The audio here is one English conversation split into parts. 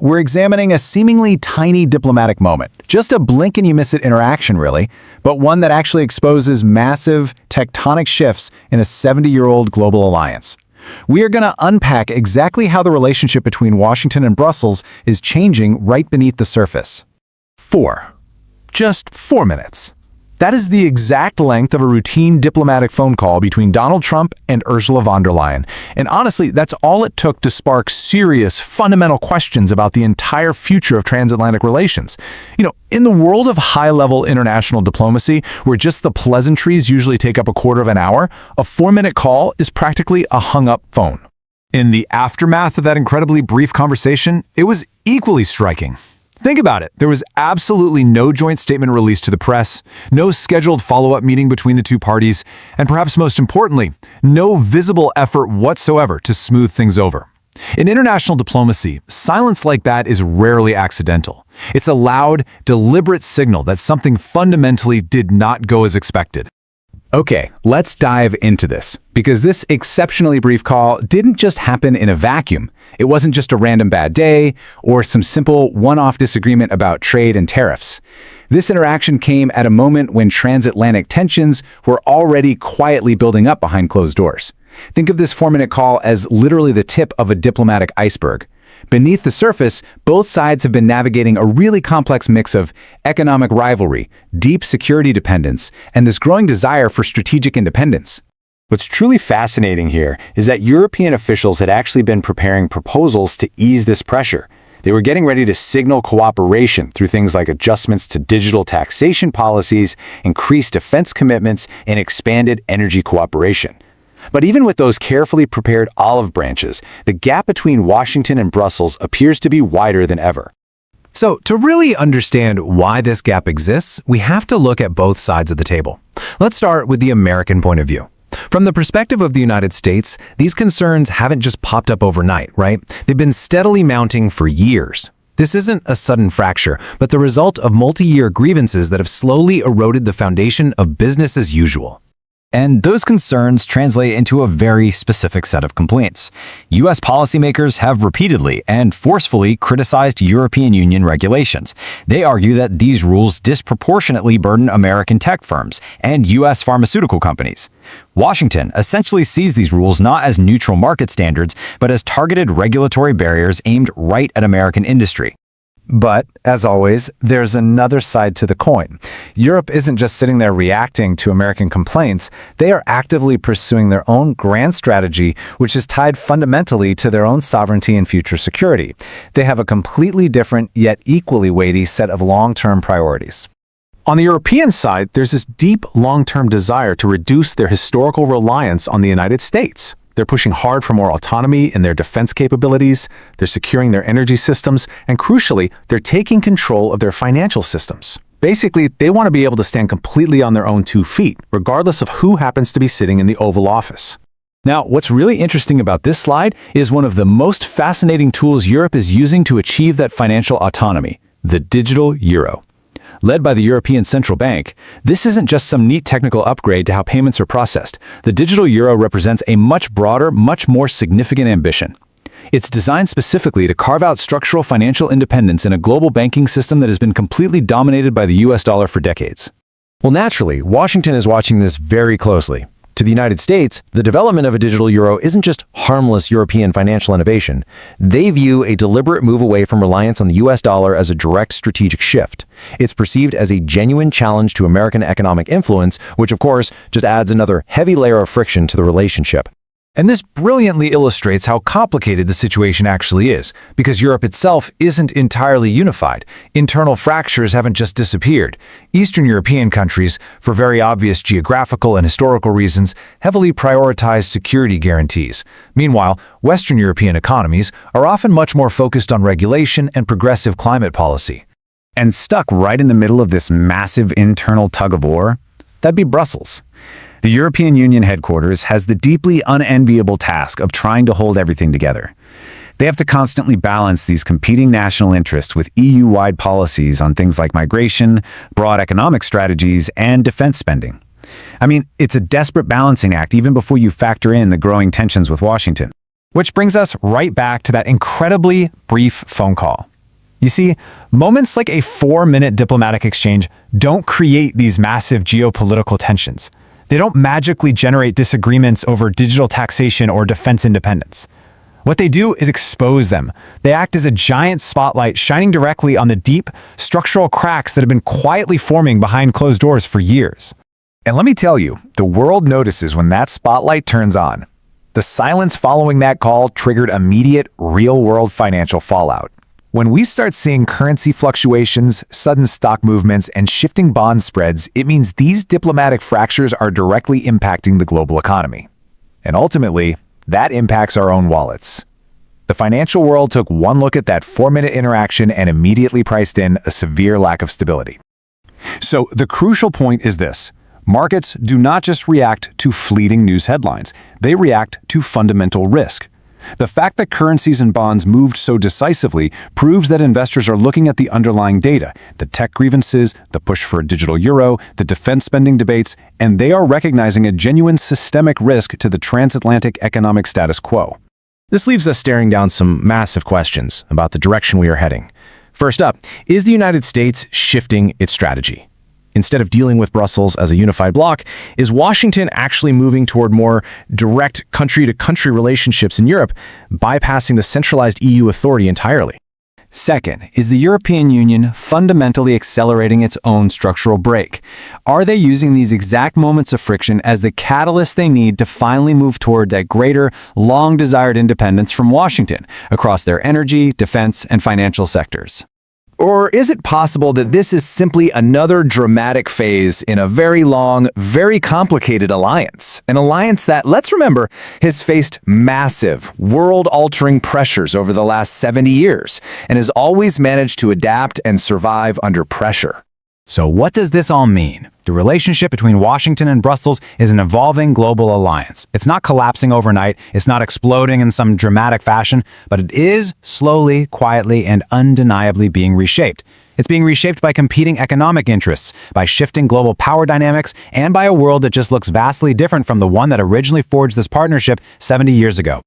We're examining a seemingly tiny diplomatic moment. Just a blink and you miss it interaction, really, but one that actually exposes massive tectonic shifts in a 70-year-old global alliance. We are going to unpack exactly how the relationship between Washington and Brussels is changing right beneath the surface. 4. Just 4 minutes. That is the exact length of a routine diplomatic phone call between Donald Trump and Ursula von der Leyen. And honestly, that's all it took to spark serious, fundamental questions about the entire future of transatlantic relations. In the world of high-level international diplomacy, where just the pleasantries usually take up a quarter of an hour, a 4-minute call is practically a hung-up phone. In the aftermath of that incredibly brief conversation, it was equally striking. Think about it. There was absolutely no joint statement released to the press, no scheduled follow-up meeting between the two parties, and perhaps most importantly, no visible effort whatsoever to smooth things over. In international diplomacy, silence like that is rarely accidental. It's a loud, deliberate signal that something fundamentally did not go as expected. Okay, let's dive into this, because this exceptionally brief call didn't just happen in a vacuum. It wasn't just a random bad day or some simple one-off disagreement about trade and tariffs. This interaction came at a moment when transatlantic tensions were already quietly building up behind closed doors. Think of this 4-minute call as literally the tip of a diplomatic iceberg. Beneath the surface, both sides have been navigating a really complex mix of economic rivalry, deep security dependence, and this growing desire for strategic independence. What's truly fascinating here is that European officials had actually been preparing proposals to ease this pressure. They were getting ready to signal cooperation through things like adjustments to digital taxation policies, increased defense commitments, and expanded energy cooperation. But even with those carefully prepared olive branches, the gap between Washington and Brussels appears to be wider than ever. So, to really understand why this gap exists, we have to look at both sides of the table. Let's start with the American point of view. From the perspective of the United States, these concerns haven't just popped up overnight, right? They've been steadily mounting for years. This isn't a sudden fracture, but the result of multi-year grievances that have slowly eroded the foundation of business as usual. And those concerns translate into a very specific set of complaints. U.S. policymakers have repeatedly and forcefully criticized European Union regulations. They argue that these rules disproportionately burden American tech firms and U.S. pharmaceutical companies. Washington essentially sees these rules not as neutral market standards, but as targeted regulatory barriers aimed right at American industry. But, as always, there's another side to the coin. Europe isn't just sitting there reacting to American complaints. They are actively pursuing their own grand strategy, which is tied fundamentally to their own sovereignty and future security. They have a completely different, yet equally weighty set of long-term priorities. On the European side, there's this deep, long-term desire to reduce their historical reliance on the United States. They're pushing hard for more autonomy in their defense capabilities, they're securing their energy systems, and crucially, they're taking control of their financial systems. Basically, they want to be able to stand completely on their own 2 feet, regardless of who happens to be sitting in the Oval Office. Now, what's really interesting about this slide is one of the most fascinating tools Europe is using to achieve that financial autonomy, the digital euro. Led by the European Central Bank, this isn't just some neat technical upgrade to how payments are processed. The digital euro represents a much broader, much more significant ambition. It's designed specifically to carve out structural financial independence in a global banking system that has been completely dominated by the US dollar for decades. Well, naturally, Washington is watching this very closely. To the United States, the development of a digital euro isn't just harmless European financial innovation. They view a deliberate move away from reliance on the US dollar as a direct strategic shift. It's perceived as a genuine challenge to American economic influence, which of course just adds another heavy layer of friction to the relationship. And this brilliantly illustrates how complicated the situation actually is, because Europe itself isn't entirely unified. Internal fractures haven't just disappeared. Eastern European countries, for very obvious geographical and historical reasons, heavily prioritize security guarantees. Meanwhile, Western European economies are often much more focused on regulation and progressive climate policy. And stuck right in the middle of this massive internal tug-of-war, that'd be Brussels. The European Union headquarters has the deeply unenviable task of trying to hold everything together. They have to constantly balance these competing national interests with EU-wide policies on things like migration, broad economic strategies, and defense spending. I mean, it's a desperate balancing act even before you factor in the growing tensions with Washington. Which brings us right back to that incredibly brief phone call. You see, moments like a 4-minute diplomatic exchange don't create these massive geopolitical tensions. They don't magically generate disagreements over digital taxation or defense independence. What they do is expose them. They act as a giant spotlight shining directly on the deep, structural cracks that have been quietly forming behind closed doors for years. And let me tell you, the world notices when that spotlight turns on. The silence following that call triggered immediate, real-world financial fallout. When we start seeing currency fluctuations, sudden stock movements, and shifting bond spreads, it means these diplomatic fractures are directly impacting the global economy. And ultimately, that impacts our own wallets. The financial world took one look at that 4-minute interaction and immediately priced in a severe lack of stability. So the crucial point is this. Markets do not just react to fleeting news headlines. They react to fundamental risk. The fact that currencies and bonds moved so decisively proves that investors are looking at the underlying data, the tech grievances, the push for a digital euro, the defense spending debates, and they are recognizing a genuine systemic risk to the transatlantic economic status quo. This leaves us staring down some massive questions about the direction we are heading. First up, is the United States shifting its strategy? Instead of dealing with Brussels as a unified bloc, is Washington actually moving toward more direct country-to-country relationships in Europe, bypassing the centralized EU authority entirely? Second, is the European Union fundamentally accelerating its own structural break? Are they using these exact moments of friction as the catalyst they need to finally move toward that greater, long-desired independence from Washington across their energy, defense, and financial sectors? Or is it possible that this is simply another dramatic phase in a very long, very complicated alliance? An alliance that, let's remember, has faced massive, world-altering pressures over the last 70 years and has always managed to adapt and survive under pressure. So what does this all mean? The relationship between Washington and Brussels is an evolving global alliance. It's not collapsing overnight, it's not exploding in some dramatic fashion, but it is slowly, quietly, and undeniably being reshaped. It's being reshaped by competing economic interests, by shifting global power dynamics, and by a world that just looks vastly different from the one that originally forged this partnership 70 years ago.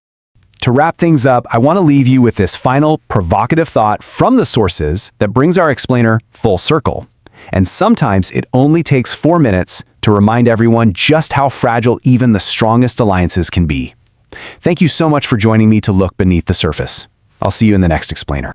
To wrap things up, I want to leave you with this final, provocative thought from the sources that brings our explainer full circle. And sometimes it only takes 4 minutes to remind everyone just how fragile even the strongest alliances can be. Thank you so much for joining me to look beneath the surface. I'll see you in the next explainer.